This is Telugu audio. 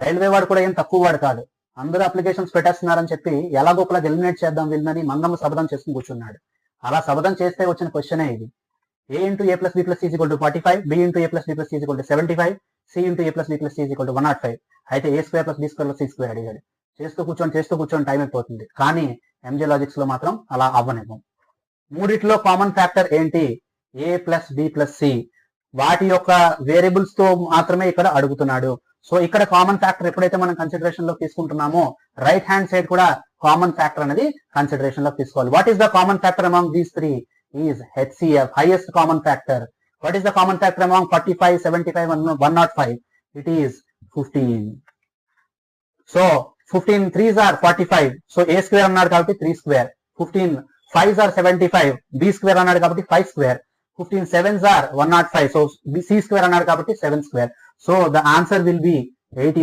రైల్వే వాడు కూడా ఏం తక్కువ వాడు కాదు. అందరూ అప్లికేషన్స్ పెట్టేస్తున్నారని చెప్పి ఎలాగోపలా ఎలిమినేట్ చేద్దాం వీళ్ళని మంగమ్మ శబదం చేసుకుని కూర్చున్నాడు. అలా శబదం చేస్తే వచ్చిన క్వశ్చనే ఇది. a into a plus b plus c is equal to 45, b into a plus b plus c is equal to 75, c into a plus b plus c is equal to 105. అయితే a square plus b square plus c square అడిగాడు. చేస్తూ కూర్చొని టైం అయిపోతుంది. కానీ ఎంజే లాజిక్స్ లో మాత్రం అలా అవ్వనివ్వం. మూడిట్లో కామన్ ఫ్యాక్టర్ ఏంటి? a plus b plus c. వాటి యొక్క వేరియబుల్స్ తో మాత్రమే ఇక్కడ అడుగుతున్నాడు. సో ఇక్కడ కామన్ ఫ్యాక్టర్ ఎప్పుడైతే మనం కన్సిడరేషన్ లో తీసుకుంటున్నామో రైట్ హ్యాండ్ సైడ్ కూడా కామన్ ఫ్యాక్టర్ అనేది కన్సిడరేషన్ లో తీసుకోవాలి. What is the common factor among these three? is HCF, highest common factor. What is the common factor among 45, 75 and 105? It is 15. So 15 3s are 45. So a square అన్నాడు కాబట్టి 3 square. 15 5s are 75. b square అన్నాడు కాబట్టి 5 square. 15 7s are 105. So c square అన్నాడు కాబట్టి 7 square. So the answer will be 83.